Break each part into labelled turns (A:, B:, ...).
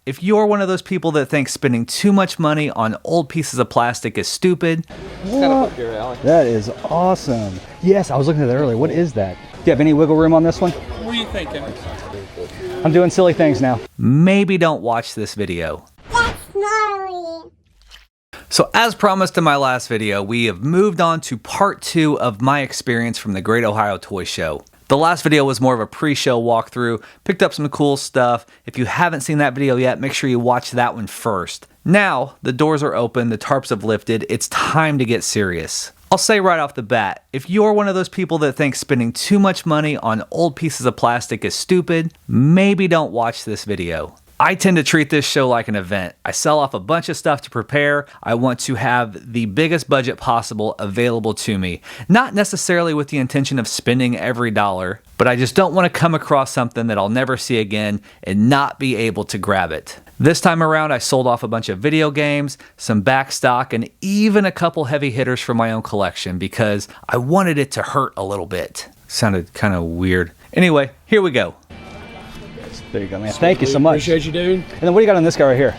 A: If you're one of those people that thinks spending too much money on old pieces of plastic is stupid,
B: that is awesome. Yes, I was looking at that earlier. What is that? Do you have any wiggle room on this one?
C: What are you thinking?
B: I'm doing silly things now.
A: maybe don't watch this video.
D: That's gnarly.
A: So as promised in my last video, we have moved on to part 2 of my experience from the Great Ohio Toy Show. The last video was more of a pre-show walkthrough, picked up some cool stuff. If you haven't seen that video yet, make sure you watch that one first. Now, the doors are open, the tarps have lifted, it's time to get serious. I'll say right off the bat, if you're one of those people that thinks spending too much money on old pieces of plastic is stupid, maybe don't watch this video. I tend to treat this show like an event. I sell off a bunch of stuff to prepare. I want to have the biggest budget possible available to me. Not necessarily with the intention of spending every dollar, but I just don't want to come across something that I'll never see again and not be able to grab it. This time around, I sold off a bunch of video games, some back stock, and even a couple heavy hitters from my own collection because I wanted it to hurt a little bit. Sounded kind of weird. Anyway, here we go.
B: There you go, man. Thank you so much.
C: Appreciate you, dude.
B: And then what do you got on this guy right here?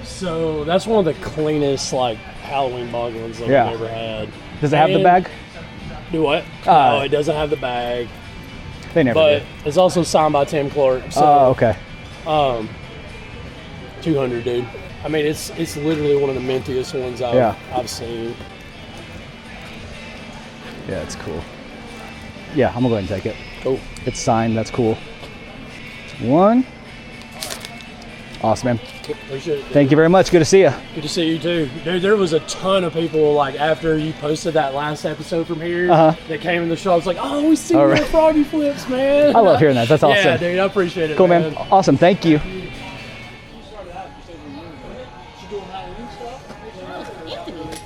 C: So that's one of the cleanest like Halloween bug ones that we've ever had.
B: Does it have the bag?
C: Do what? No, it doesn't have the bag.
B: They never
C: But
B: did.
C: it's also signed by Tim Clark. So,
B: okay.
C: 200, dude. I mean, it's literally one of the mintiest ones I've seen.
B: Yeah, it's cool. Yeah, I'm gonna go ahead and take it.
C: Cool.
B: It's signed. That's cool. One. Awesome, man.
C: Appreciate it.
B: Thank you very much. Good to see you.
C: Good to see you too, dude. There was a ton of people like after you posted that last episode from here that came in the show. I was like, oh, we see your Froggy flips, man.
B: I love hearing that. That's awesome.
C: Yeah, dude, I appreciate it.
B: Cool, man. Awesome. Thank you.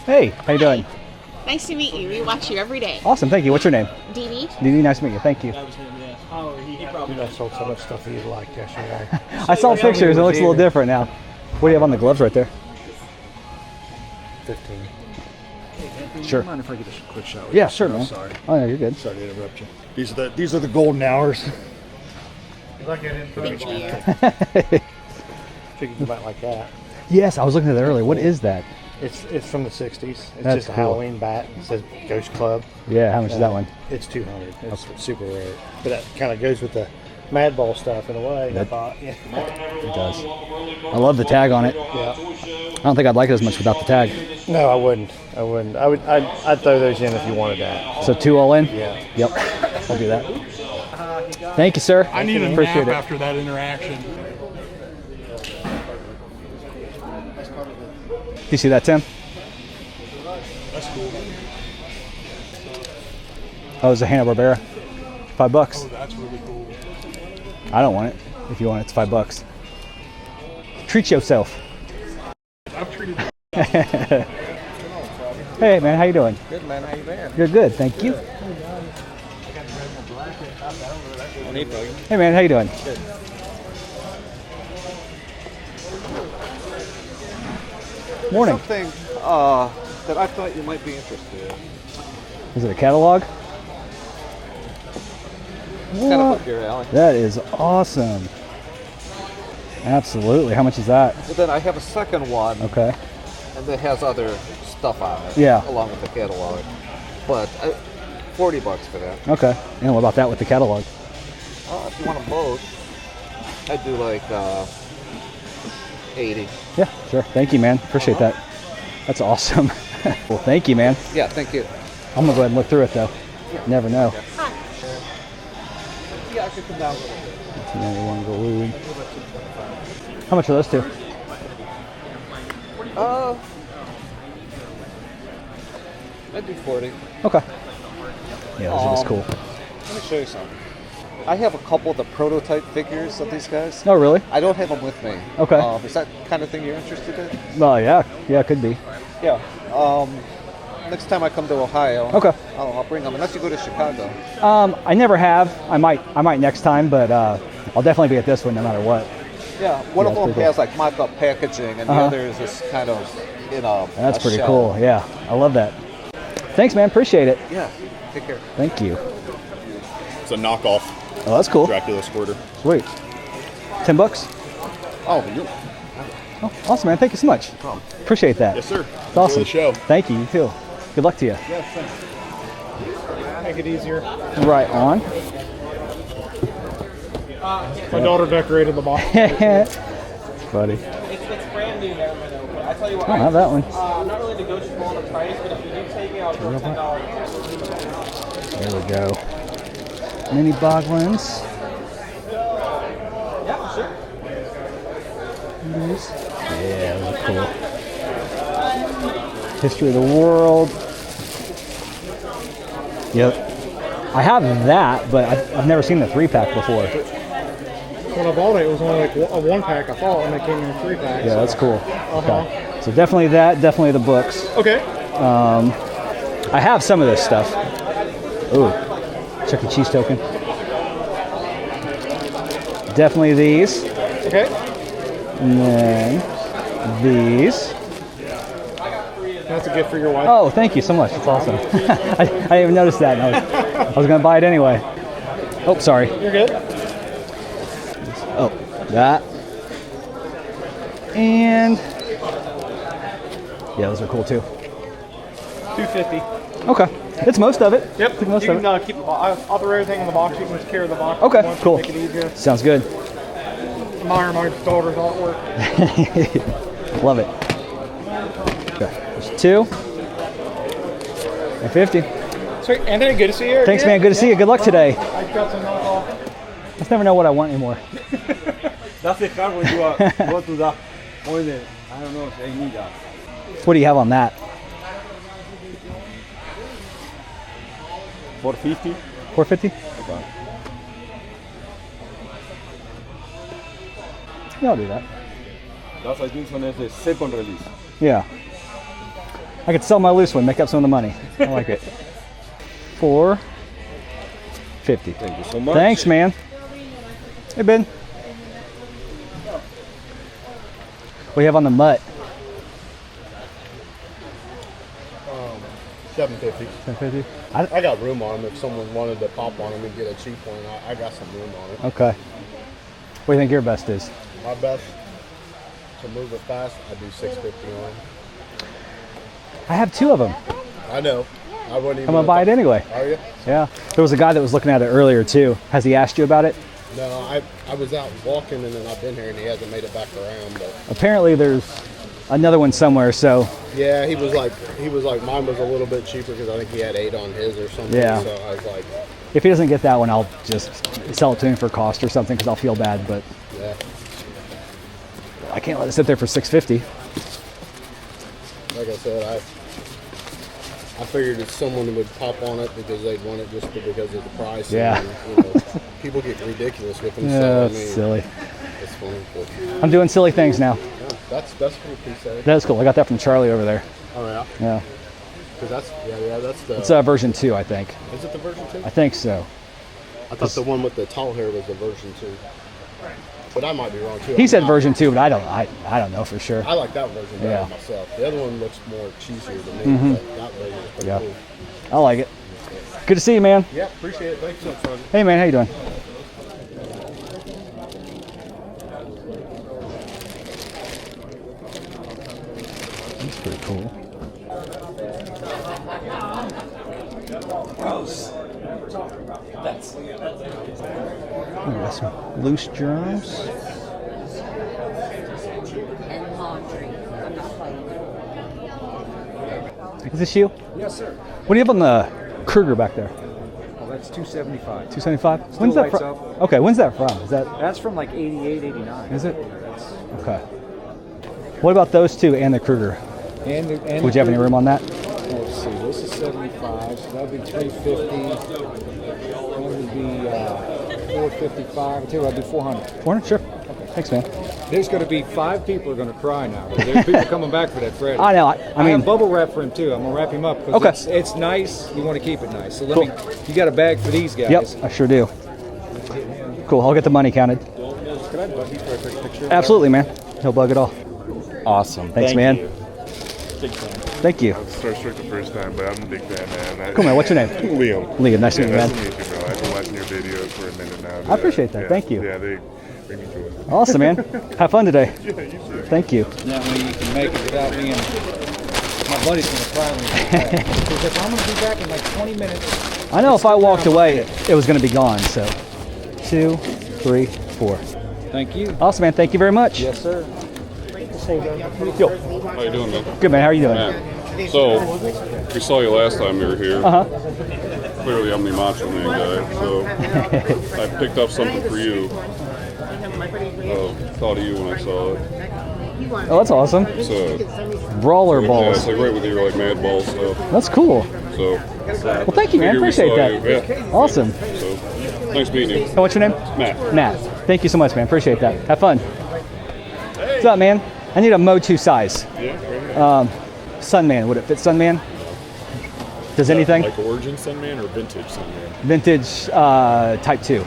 B: Hey, how you doing?
E: Nice to meet you. We watch you every day.
B: Awesome. Thank you. What's your name?
E: Dee Dee.
B: Dee Dee, nice to meet you. Thank you.
C: He probably sold so much stuff that you liked yesterday.
B: I saw pictures. It looks a little different now. What do you have on the gloves right there?
F: 15.
B: Sure.
F: Mind if I get a quick shot?
B: Yeah, sure, man.
F: Sorry.
B: Oh, no, you're good.
F: Sorry to interrupt you. These are the golden hours.
E: Thank you.
F: Figured you might like that.
B: Yes, I was looking at that earlier. What is that?
F: It's from the 60s. It's
B: That's
F: just a
B: cool.
F: Halloween bat. It says Ghost Club.
B: Yeah, how much is that one?
F: It's 200. It's super rare. But that kind of goes with the Madball stuff in a way. I thought. Yeah.
B: It does. I love the tag on it.
F: Yeah.
B: I don't think I'd like it as much without the tag.
F: No, I wouldn't. I'd throw those in if you wanted that.
B: So 2 all in?
F: Yeah.
B: Yep. I'll do that. Thank you, sir.
G: I need a
B: Appreciate
G: nap
B: it.
G: after that interaction.
B: Do you see that, Tim?
G: That's cool.
B: Oh, it's a Hanna-Barbera. $5.
G: Oh, that's really cool.
B: I don't want it. If you want it, it's $5. Treat yourself.
G: I've treated
B: Hey, man, how you doing?
F: Good, man. How you been?
B: You're good, thank you. Hey, man, how you doing?
F: Good.
B: Morning.
H: Something that I thought you might be interested in.
B: Is it a catalog?
H: Kind of up your alley.
B: That is awesome. Absolutely. How much is that?
H: But then I have a second one,
B: Okay.
H: and that has other stuff on it.
B: Yeah.
H: Along with the catalog. But $40 for that.
B: Okay. And what about that with the catalog?
H: If you want them both, I'd do like 80.
B: Yeah, sure. Thank you, man. Appreciate that. That's awesome. Well, thank you, man.
H: Yeah, thank you.
B: I'm gonna go ahead and look through it though. Never know.
H: Yeah, I could come down with it.
B: 91 Galoob. How much are those two?
H: I'd do 40.
B: Okay. Yeah, those are just cool.
H: Let me show you something. I have a couple of the prototype figures of these guys.
B: Oh, really?
H: I don't have them with me.
B: Okay.
H: Is that kind of thing you're interested in?
B: Oh, yeah. Yeah, it could be.
H: Yeah. Next time I come to Ohio,
B: Okay.
H: I'll bring them. Unless you go to Chicago.
B: I never have. I might next time, but I'll definitely be at this one no matter what.
H: Yeah. One of
B: that's
H: them
B: pretty cool.
H: has like mock-up packaging, and the other is this kind of,
B: That's
H: a
B: pretty
H: shell.
B: cool. Yeah, I love that. Thanks, man. Appreciate it.
H: Yeah. Take care.
B: Thank you.
I: It's a knockoff
B: Oh, that's cool.
I: Dracula squirter.
B: Sweet. $10?
I: Oh, you
B: Oh, awesome, man. Thank you so much.
I: No problem.
B: Appreciate that.
I: Yes, sir.
B: It's awesome.
I: Enjoy the show.
B: Thank you. You too. Good luck to you.
F: Yes, thanks. Make it easier.
B: Right on.
F: My daughter decorated the box.
B: It's funny.
H: It's brand new there, but I tell you what,
B: I don't have that one.
H: I'm not really negotiable on the price, but if you do take it, I'll go $10.
B: There we go. Mini Boglins.
H: Yeah, sure.
B: Yeah, those are cool. History of the World. Yep. I have that, but I've never seen the 3-pack before.
F: When I bought it, it was only like a 1-pack, I thought, and they came in a 3-pack.
B: Yeah, that's cool.
F: Uh-huh.
B: Okay. So definitely that, definitely the books.
F: Okay.
B: I have some of this stuff. Ooh, Chuck E. Cheese token. Definitely these.
F: Okay.
B: And then these.
F: That's a gift for your wife.
B: Oh, thank you so much. That's awesome. I didn't even notice that. I was going to buy it anyway. Oh, sorry.
F: You're good.
B: Oh, that. And yeah, those are cool too.
F: $250.
B: Okay, it's most of it.
F: Yep.
B: Took most
F: You
B: of
F: can
B: it.
F: keep I'll throw everything in the box. You can just carry the box.
B: Okay,
F: if you want to
B: cool.
F: Make it easier.
B: Sounds good.
F: Admire my daughter's artwork.
B: Love it. Okay, there's 2. And 50.
F: Sweet. Anthony, good to see you.
B: Thanks, man. Good to see you. Good luck today.
F: I got some knockoff.
B: Just never know what I want anymore.
J: That's the car when you go to the point. I don't know if they need that.
B: What do you have on that?
J: 450.
B: 450?
J: Okay.
B: Yeah, I'll do that.
J: That's I think one is the second release.
B: Yeah. I could sell my loose one, make up some of the money. I like it. 450.
J: Thank you so much.
B: Thanks, man. Hey, Ben. What do you have on the mutt?
F: 750.
B: 750.
F: I got room on them. If someone wanted to pop on them and get a cheap one, I got some room on it.
B: Okay. What do you think your best is?
F: My best to move it fast, I do 650 on.
B: I have 2 of them.
F: I know. I wouldn't even.
B: I'm gonna buy it anyway.
F: Are you?
B: Yeah. There was a guy that was looking at it earlier too. Has he asked you about it?
F: No, I was out walking and then I've been here and he hasn't made it back around. But
B: Apparently there's another one somewhere. So
F: yeah, he was like mine was a little bit cheaper because I think he had 8 on his or something.
B: Yeah.
F: So I was like,
B: if he doesn't get that one, I'll just sell it to him for cost or something because I'll feel bad. But
F: yeah.
B: I can't let it sit there for $650.
F: Like I said, I figured if someone would pop on it because they'd want it just because of the price.
B: Yeah.
F: And, people get ridiculous with them.
B: Yeah,
F: So,
B: that's silly.
F: It's funny. But,
B: I'm doing silly things now.
F: yeah, that's pretty cool. Said.
B: That's cool. I got that from Charlie over there.
F: Oh yeah.
B: Yeah.
F: Because that's the.
B: It's version 2, I think.
F: Is it the version 2?
B: I think so.
F: I thought the one with the tall hair was the version 2. But I might be wrong too.
B: He said version 2, but I don't know for sure.
F: I like that version better
B: Yeah.
F: myself. The other one looks more cheesier to me.
B: Mhm.
F: But that version is pretty
B: Yeah.
F: cool.
B: I like it. Good to see you, man.
F: Yeah, appreciate it. Thanks so much.
B: Hey, man, how you doing? That's pretty cool.
J: Gross.
B: Oh, got some loose drums.
E: And laundry. I'm not playing.
B: Is this you?
K: Yes, sir.
B: What do you have on the Kruger back there?
K: Oh, that's 275.
B: 275?
K: Still
B: When's that
K: lights
B: from?
K: up.
B: Okay, when's that from? Is that?
K: That's from like 88, 89.
B: Is it? Okay. What about those two and the Kruger?
K: And
B: Would you have any room on that?
K: Let's see. This is 75, so that'd be 350. That would be 455. I tell you what, I'd do 400.
B: 400? Sure. Thanks, man.
K: There's going to be 5 people are going to cry now. There's people coming back for that Freddy.
B: I know. I
K: I
B: mean,
K: have bubble wrap for him too. I'm gonna wrap him up because
B: Okay.
K: it's nice. You want to keep it nice. So let
B: Cool.
K: me. You got a bag for these guys.
B: yep, I sure do. Cool. I'll get the money counted.
K: Can I bug you for a quick picture?
B: Absolutely, man. No bug at all.
J: Awesome.
B: Thanks,
J: Thank
B: man.
J: you.
K: Big fan.
B: Thank you.
G: Starstruck the first time, but I'm a big fan, man.
B: Cool, man. What's your name?
G: Liam.
B: Liam. Nice to meet you,
G: Nice
B: man.
G: to meet you, bro. I've been watching your videos for a minute now.
B: I appreciate that.
G: Yeah,
B: Thank you.
G: Yeah, bring me joy.
B: Awesome, man. Have fun today.
G: Yeah, you too.
B: Thank you.
K: That way you can make it without being. My buddy's gonna fry me. He says, I'm gonna be back in like 20 minutes.
B: I know if I walked away, it was going to be gone. So 2, 3, 4.
K: Thank you.
B: Awesome, man. Thank you very much.
K: Yes, sir.
B: Yo.
I: How you doing, man?
B: Good, man. How are you doing?
I: Matt. So, we saw you last time you were here. Clearly, I'm the Macho Man guy, so I picked up something for you. Thought of you when I saw it.
B: Oh, that's awesome.
I: It's a
B: Brawler
I: Yeah,
B: balls.
I: it's like right with your like mad ball stuff.
B: That's cool.
I: So,
B: Well, thank you, man.
I: figure we
B: Appreciate
I: saw
B: that.
I: you. Yeah.
B: Awesome.
I: So, nice meeting you.
B: Oh, what's your name?
I: Matt.
B: Matt. Thank you so much, man. Appreciate that. Have fun. What's up, man? I need a Mo 2 size.
I: Yeah, right here.
B: Sunman. Would it fit Sunman? Does anything?
G: Like Origin Sunman or Vintage Sunman?
B: Vintage Type 2.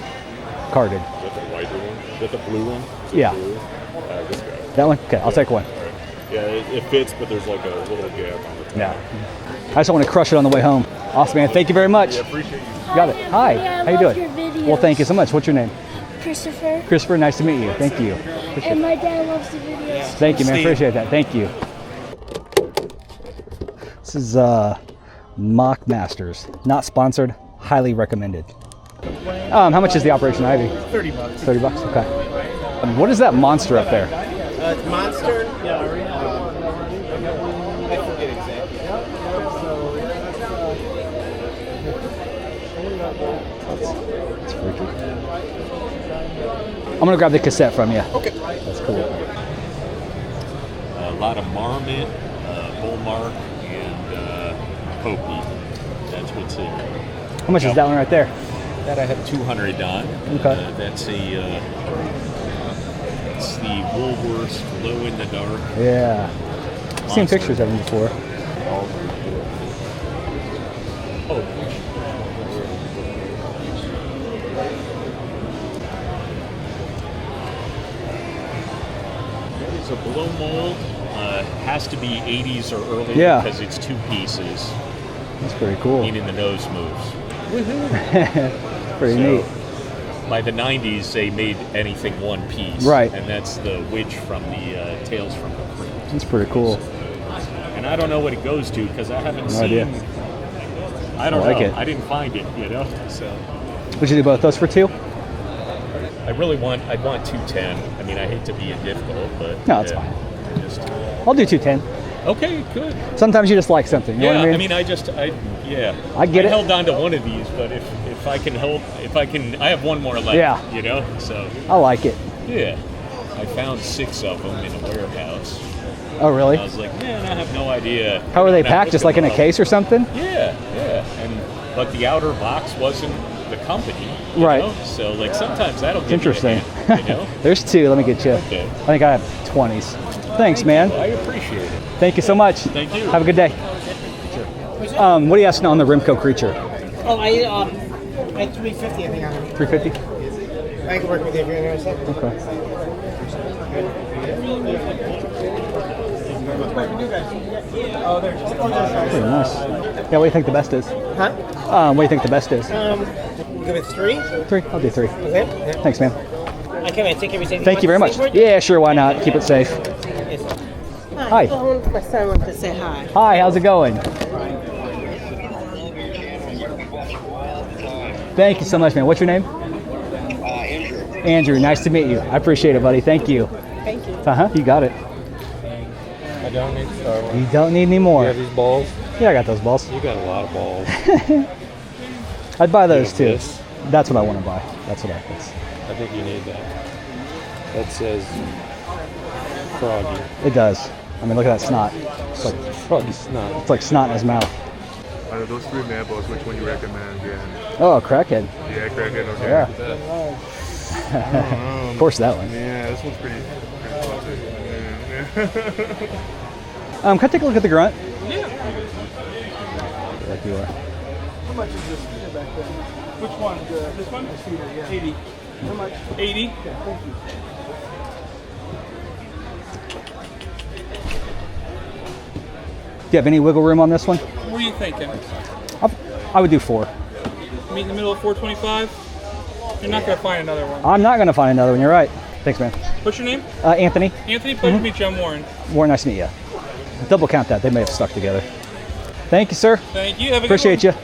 B: Carded.
G: Is that the whiter one? Is that the blue one? Is it
B: Yeah.
G: blue? This guy.
B: That one? Okay, I'll take one.
G: Yeah, it fits, but there's like a little gap on the top.
B: Yeah. I just want to crush it on the way home. Awesome, man. Thank you very much.
G: Yeah, appreciate you.
B: Got it. Hi.
D: Yeah, I
B: How you
D: love
B: doing?
D: your videos.
B: Well, thank you so much. What's your name?
D: Christopher.
B: Christopher. Nice to meet you. Thank you.
D: And my dad loves the videos.
B: Thank you, man. Appreciate that. Thank you. This is Mock Masters. Not sponsored. Highly recommended. How much is the Operation Ivy?
C: $30.
B: $30. Okay. What is that monster up there?
C: It's Monster. Yeah,
H: I forget exactly.
B: It's freaky. I'm gonna grab the cassette from you.
H: Okay.
B: That's cool.
L: A lot of marmot, bullmark, and Hopi. That's what's in.
B: How much is that one right there?
L: That I have 200 on.
B: Okay.
L: That's it's the Woolworths glow in the dark.
B: Yeah. I've seen
L: Monster.
B: pictures of them before.
L: Oh. It's a blow mold. Has to be 80s or earlier
B: Yeah.
L: because it's 2 pieces.
B: That's pretty cool.
L: Meaning the nose moves.
B: Pretty neat.
L: By the 90s, they made anything 1 piece.
B: Right.
L: And that's the witch from the Tales from the Crypt.
B: That's pretty cool.
L: And I don't know what it goes to because I haven't
B: No
L: seen.
B: idea.
L: I don't
B: I like
L: know.
B: it.
L: I didn't find it, you know. So
B: Would you do both those for 2?
L: I'd want 210. I mean, I hate to be difficult, but
B: No, it's fine.
L: Just,
B: I'll do 210.
L: okay, good.
B: Sometimes you just like something. You know
L: Yeah,
B: what I
L: I
B: mean?
L: mean, I
B: get it.
L: held on to one of these, but if I can help, I have one more left.
B: Yeah.
L: You know, so
B: I like it.
L: yeah. I found 6 of them in a warehouse.
B: Oh, really?
L: I was like, man, I have no idea.
B: How are they
L: And I
B: packed?
L: looked
B: Just like in
L: them
B: a
L: up.
B: case or something?
L: Yeah. But the outer box wasn't the company. You
B: Right.
L: know? So like sometimes that'll give
B: Interesting.
L: you a hint, you know?
B: There's 2. Let me get you.
L: Okay.
B: I think I have 20s. Thanks, man.
L: I appreciate it.
B: Thank you so much.
L: Thank you.
B: Have a good day. What are you asking on the Rimco creature?
C: Oh, I 350, I think on it.
B: 350?
C: I can work with you if you're interested.
B: Okay.
C: Oh, they're just
B: Pretty nice. Yeah, what do you think the best is?
C: Huh?
B: What do you think the best is?
C: Give it 3?
B: 3? I'll do 3.
C: Okay. Yeah.
B: Thanks, man.
C: Okay, man. Take everything.
B: Thank you very much. Yeah, sure, why not? Keep it safe. Hi.
E: My son wants to say hi.
B: Hi, how's it going? Thank you so much, man. What's your name?
H: Andrew.
B: Andrew, nice to meet you. I appreciate it, buddy. Thank you.
E: Thank you.
B: Uh-huh, you got it.
F: I don't need Star Wars.
B: You don't need any more.
F: You have these balls?
B: Yeah, I got those balls.
F: You got a lot of balls.
B: I'd buy those
F: have
B: too.
F: this?
B: That's what I want to buy. That's what I
F: think you need that. That says Froggy.
B: It does. I mean, look at that snot. It's like
F: Froggy snot.
B: It's like snot in his mouth.
G: Out of those 3 mad balls, which one you recommend again?
B: Oh, crackhead.
G: Yeah, crackhead, okay.
B: Yeah. Of course, that one.
G: Yeah, this one's pretty classic. Yeah.
B: Can I take a look at the grunt?
C: Yeah.
B: Like you are.
C: How much is this feeder back there? Which one? This one? This feeder, yeah. 80. How much? 80? Yeah, thank you.
B: Do you have any wiggle room on this one?
C: What are you thinking?
B: I would do 4.
C: Meet in the middle of 425? You're not going to find another one.
B: I'm not going to find another one. You're right. Thanks, man.
M: What's your name?
B: Anthony.
M: Anthony, pleasure to meet you. I'm Warren.
B: Warren, nice to meet you. Double count that. They may have stuck together. Thank you, sir.
M: Thank you. Have a
B: Appreciate
M: good
B: you.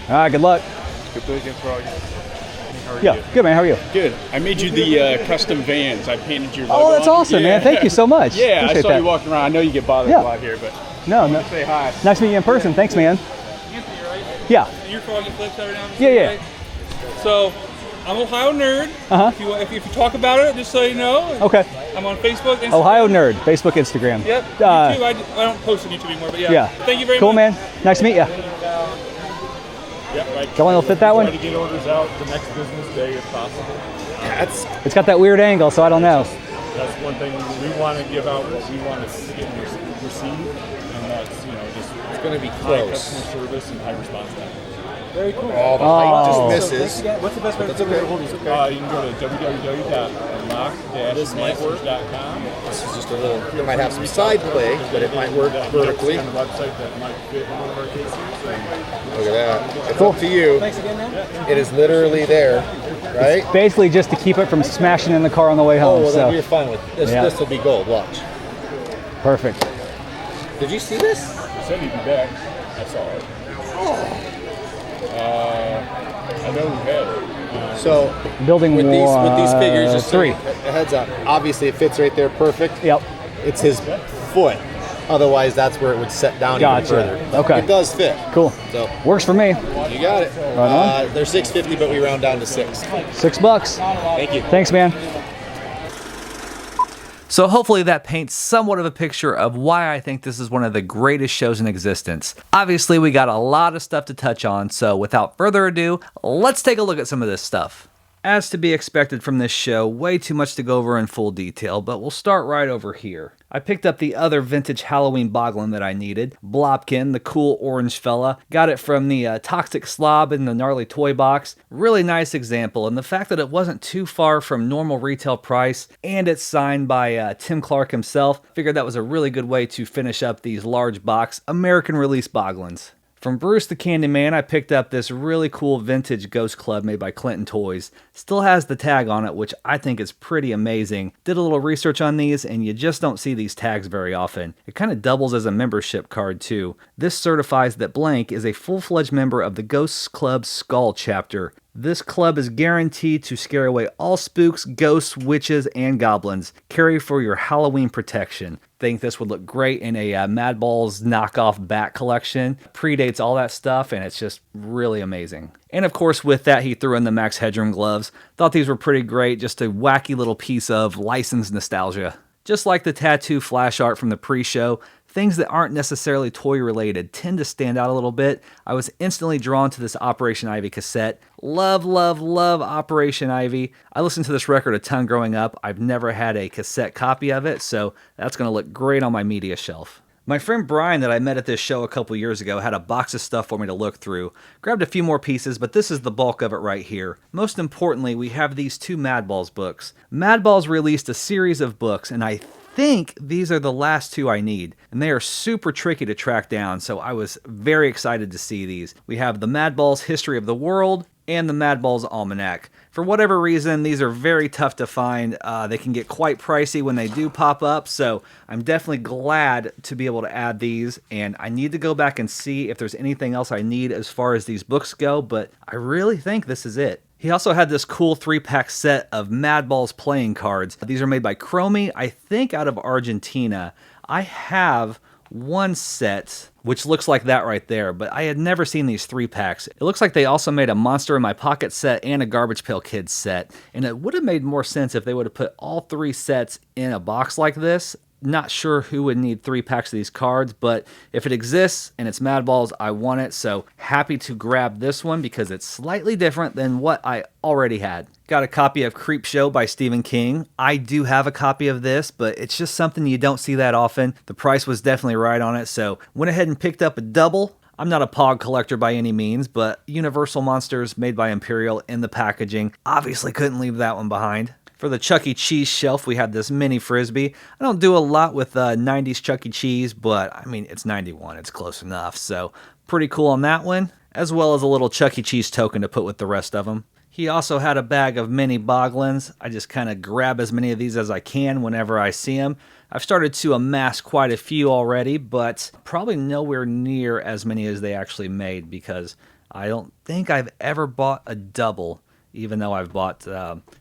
B: All right, good luck.
N: Good play against Froggy.
B: Yeah, good, man. How are you?
N: Good. I made you the custom Vans. I painted your logo.
B: Oh, that's awesome, man. Thank you so much.
N: Yeah,
B: Appreciate
N: I saw
B: that.
N: you walking around. I know you get bothered a lot here, but
B: no.
N: say hi.
B: Nice to meet you in person. Thanks, man.
M: Anthony, right?
B: Yeah.
M: And you're Froggy Flips over down?
B: Yeah.
M: Right? So, I'm Ohio Nerd. If you talk about it, just so you know.
B: Okay.
M: I'm on Facebook, Instagram.
B: Ohio Nerd, Facebook, Instagram.
M: Yep. YouTube. I don't post on YouTube anymore, but yeah. Thank you very much.
B: Cool, man. Nice to meet you.
G: Yep, right.
B: Someone will fit that one?
G: Try to get orders out the next business day if possible.
B: It's got that weird angle, so I don't know.
G: That's one thing we want to give out. What we want to get received, and that's just
O: it's going to be
G: high
O: close.
G: customer service and high response time.
M: Very cool.
O: All the height just misses.
M: What's the best way to
O: That's okay.
G: You can go to www.lock-masters.com.
O: This is just a little, it might have some side play, but it might work vertically.
G: On the website that might fit in one of our cases.
O: Look at that. It's
B: Cool.
O: up to you.
M: Thanks again, man.
O: It is literally there, right?
B: Basically just to keep it from smashing in the car on the way
O: Oh,
B: home.
O: well,
B: so.
O: then you're fine with this.
B: Yeah.
O: This will be gold. Watch.
B: Perfect.
O: Did you see this?
G: They said he'd be back. I saw it. I know who had it.
O: So
B: Building
O: with these figures, just
B: three.
O: a heads up. Obviously, it fits right there, perfect.
B: Yep.
O: It's his foot. Otherwise, that's where it would set down even further.
B: Okay.
O: It does fit.
B: Cool.
O: So
B: Works for me.
O: you got it.
B: Right
O: They're $6.50, but we round down to $6.
B: $6.
O: Thank you.
B: Thanks, man.
A: So hopefully that paints somewhat of a picture of why I think this is one of the greatest shows in existence. Obviously, we got a lot of stuff to touch on, so without further ado, let's take a look at some of this stuff. As to be expected from this show, way too much to go over in full detail, but we'll start right over here. I picked up the other vintage Halloween Boglin that I needed, Blobkin, the cool orange fella. Got it from the Toxic Slob in the Gnarly Toy Box. Really nice example, and the fact that it wasn't too far from normal retail price, and it's signed by Tim Clark himself, figured that was a really good way to finish up these large box American release Boglins. From Bruce the Candyman, I picked up this really cool vintage Ghost Club made by Clinton Toys. Still has the tag on it, which I think is pretty amazing. Did a little research on these, and you just don't see these tags very often. It kind of doubles as a membership card, too. This certifies that Blank is a full-fledged member of the Ghost Club Skull chapter. This club is guaranteed to scare away all spooks, ghosts, witches, and goblins. Carry for your Halloween protection. Think this would look great in a Mad Balls knockoff bat collection. Predates all that stuff, and it's just really amazing. And of course, with that, he threw in the Max Headroom gloves. Thought these were pretty great, just a wacky little piece of licensed nostalgia. Just like the tattoo flash art from the pre-show, things that aren't necessarily toy-related tend to stand out a little bit. I was instantly drawn to this Operation Ivy cassette. Love, love, love Operation Ivy. I listened to this record a ton growing up. I've never had a cassette copy of it, so that's going to look great on my media shelf. My friend Brian that I met at this show a couple years ago had a box of stuff for me to look through. Grabbed a few more pieces, but this is the bulk of it right here. Most importantly, we have these two Mad Balls books. Mad Balls released a series of books, and I think these are the last two I need, and they are super tricky to track down, so I was very excited to see these. We have the Mad Balls History of the World and the Mad Balls Almanac. For whatever reason, these are very tough to find. They can get quite pricey when they do pop up, so I'm definitely glad to be able to add these, and I need to go back and see if there's anything else I need as far as these books go, but I really think this is it. He also had this cool 3-pack set of Mad Balls playing cards. These are made by Chromie, I think out of Argentina. I have one set, which looks like that right there, but I had never seen these 3-packs. It looks like they also made a Monster in My Pocket set and a Garbage Pail Kids set, and it would have made more sense if they would have put all 3 sets in a box like this. Not sure who would need 3 packs of these cards, but if it exists and it's Mad Balls, I want it, so happy to grab this one because it's slightly different than what I already had. Got a copy of Creepshow by Stephen King. I do have a copy of this, but it's just something you don't see that often. The price was definitely right on it, so went ahead and picked up a double. I'm not a Pog collector by any means, but Universal Monsters made by Imperial in the packaging. Obviously couldn't leave that one behind. For the Chuck E. Cheese shelf, we have this mini Frisbee. I don't do a lot with 90s Chuck E. Cheese, but I mean, it's 91. It's close enough, so pretty cool on that one, as well as a little Chuck E. Cheese token to put with the rest of them. He also had a bag of mini Boglins. I just kind of grab as many of these as I can whenever I see them. I've started to amass quite a few already, but probably nowhere near as many as they actually made, because I don't think I've ever bought a double, even though I've bought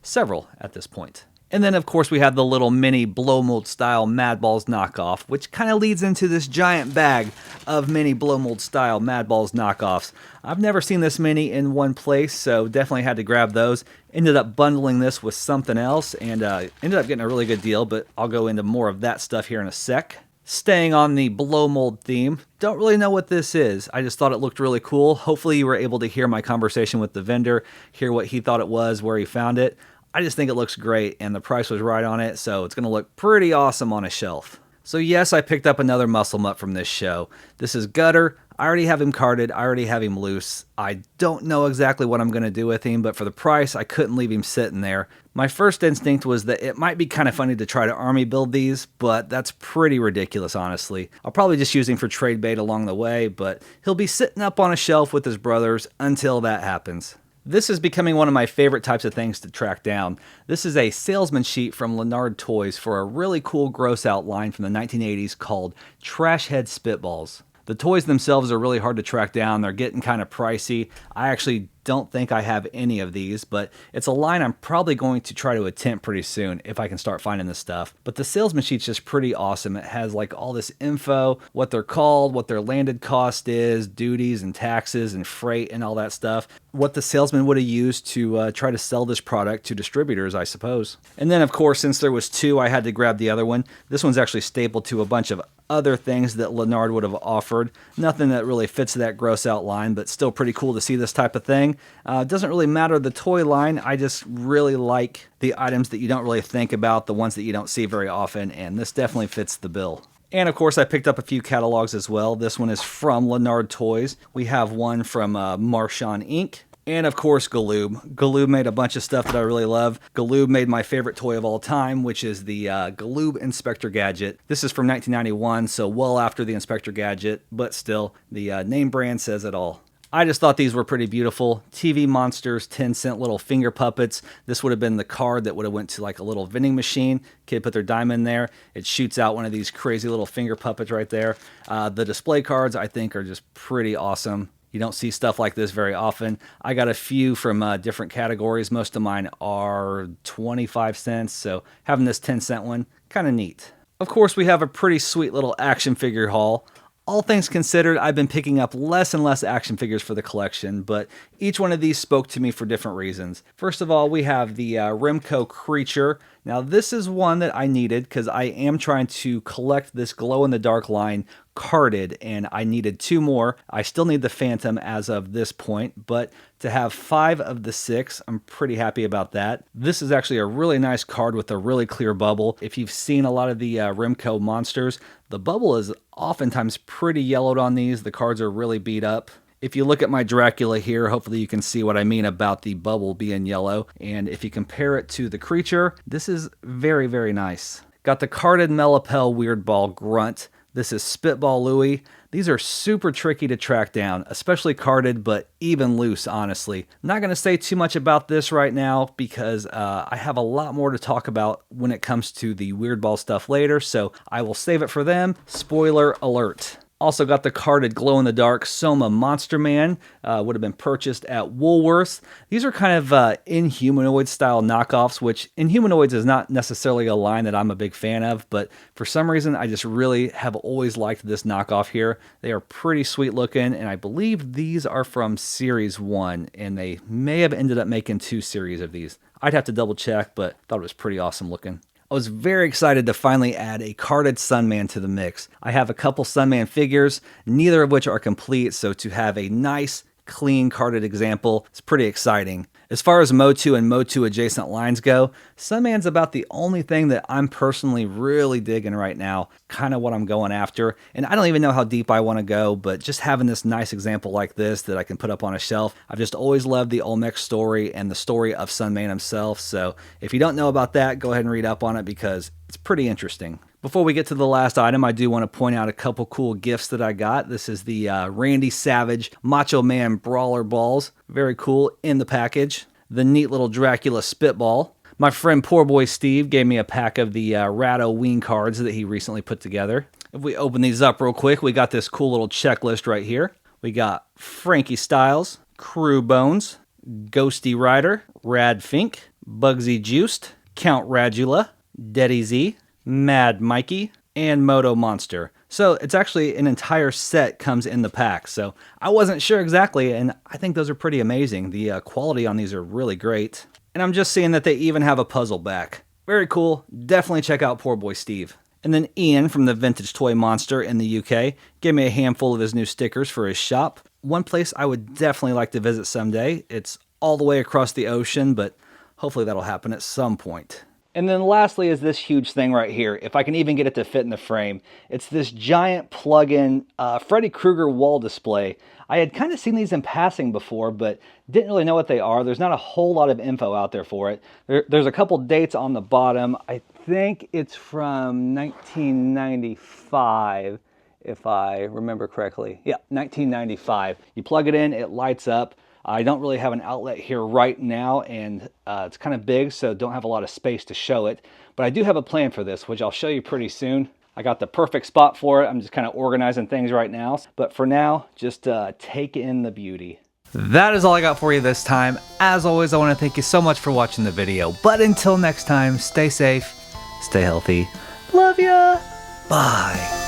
A: several at this point. And then, of course, we have the little mini blow mold style Mad Balls knockoff, which kind of leads into this giant bag of mini blow mold style Mad Balls knockoffs. I've never seen this many in one place, so definitely had to grab those. Ended up bundling this with something else and ended up getting a really good deal, but I'll go into more of that stuff here in a sec. Staying on the blow mold theme, don't really know what this is. I just thought it looked really cool. Hopefully you were able to hear my conversation with the vendor, hear what he thought it was, where he found it. I just think it looks great, and the price was right on it, so it's going to look pretty awesome on a shelf. So yes, I picked up another muscle mutt from this show. This is Gutter. I already have him carded. I already have him loose. I don't know exactly what I'm going to do with him, but for the price, I couldn't leave him sitting there. My first instinct was that it might be kind of funny to try to army build these, but that's pretty ridiculous, honestly. I'll probably just use him for trade bait along the way, but he'll be sitting up on a shelf with his brothers until that happens. This is becoming one of my favorite types of things to track down. This is a salesman sheet from Leonard Toys for a really cool gross out line from the 1980s called Trash Head Spitballs. The toys themselves are really hard to track down. They're getting kind of pricey. I actually don't think I have any of these, but it's a line I'm probably going to try to attempt pretty soon if I can start finding this stuff. But the salesman sheet's just pretty awesome. It has like all this info, what they're called, what their landed cost is, duties and taxes and freight and all that stuff. What the salesman would have used to try to sell this product to distributors, I suppose. And then, of course, since there was two, I had to grab the other one. This one's actually stapled to a bunch of other things that Leonard would have offered. Nothing that really fits that gross out line, but still pretty cool to see this type of thing. It doesn't really matter the toy line. I just really like the items that you don't really think about, the ones that you don't see very often, and this definitely fits the bill. And of course, I picked up a few catalogs as well. This one is from Leonard Toys. We have one from Marchand Inc. And of course, Galoob. Galoob made a bunch of stuff that I really love. Galoob made my favorite toy of all time, which is the Galoob Inspector Gadget. This is from 1991, so well after the Inspector Gadget, but still, the name brand says it all. I just thought these were pretty beautiful. TV Monsters, 10-cent little finger puppets. This would have been the card that would have went to like a little vending machine. Kid put their dime in there. It shoots out one of these crazy little finger puppets right there. The display cards, I think, are just pretty awesome. You don't see stuff like this very often. I got a few from different categories. Most of mine are 25 cents, so having this 10-cent one, kind of neat. Of course, we have a pretty sweet little action figure haul. All things considered, I've been picking up less and less action figures for the collection, but each one of these spoke to me for different reasons. First of all, we have the Remco Creature. Now, this is one that I needed because I am trying to collect this glow-in-the-dark line carded, and I needed two more. I still need the Phantom as of this point, but to have 5 of the 6, I'm pretty happy about that. This is actually a really nice card with a really clear bubble. If you've seen a lot of the Remco monsters, the bubble is oftentimes pretty yellowed on these. The cards are really beat up. If you look at my Dracula here, hopefully you can see what I mean about the bubble being yellow. And if you compare it to the creature, this is very, very nice. Got the carded Melipel Weird Ball Grunt. This is Spitball Louie. These are super tricky to track down, especially carded, but even loose, honestly. I'm not going to say too much about this right now because I have a lot more to talk about when it comes to the Weird Ball stuff later, so I will save it for them. Spoiler alert. Also got the carded glow-in-the-dark Soma Monster Man. Would have been purchased at Woolworths. These are kind of Inhumanoid style knockoffs, which Inhumanoids is not necessarily a line that I'm a big fan of, but for some reason I just really have always liked this knockoff here. They are pretty sweet looking, and I believe these are from Series 1, and they may have ended up making 2 series of these. I'd have to double check, but thought it was pretty awesome looking. I was very excited to finally add a carded Sunman to the mix. I have a couple Sunman figures, neither of which are complete, so to have a nice, clean carded example is pretty exciting. As far as Motu and Motu adjacent lines go, Sunman's about the only thing that I'm personally really digging right now, kind of what I'm going after. And I don't even know how deep I want to go, but just having this nice example like this that I can put up on a shelf, I've just always loved the Olmec story and the story of Sunman himself. So if you don't know about that, go ahead and read up on it because it's pretty interesting. Before we get to the last item, I do want to point out a couple cool gifts that I got. This is the Randy Savage Macho Man Brawler Balls. Very cool in the package. the neat little Dracula Spitball. My friend Poor Boy Steve gave me a pack of the Ratto Ween cards that he recently put together. If we open these up real quick, we got this cool little checklist right here. We got Frankie Styles, Crew Bones, Ghosty Rider, Rad Fink, Bugsy Juiced, Count Radula, Deddy Z, Mad Mikey, and Moto Monster. So it's actually an entire set comes in the pack. So I wasn't sure exactly, and I think those are pretty amazing. The quality on these are really great. And I'm just seeing that they even have a puzzle back. Very cool. Definitely check out Poor Boy Steve. And then Ian from the Vintage Toy Monster in the UK gave me a handful of his new stickers for his shop. One place I would definitely like to visit someday. It's all the way across the ocean, but hopefully that'll happen at some point. And then lastly is this huge thing right here, if I can even get it to fit in the frame. It's this giant plug-in Freddy Krueger wall display. I had kind of seen these in passing before, but didn't really know what they are. There's not a whole lot of info out there for it. There's a couple dates on the bottom. I think it's from 1995, if I remember correctly. Yeah, 1995. You plug it in, it lights up. I don't really have an outlet here right now, and it's kind of big, so don't have a lot of space to show it. But I do have a plan for this, which I'll show you pretty soon. I got the perfect spot for it. I'm just kind of organizing things right now. But for now, just take in the beauty. That is all I got for you this time. As always, I want to thank you so much for watching the video. But until next time, stay safe, stay healthy. Love ya. Bye.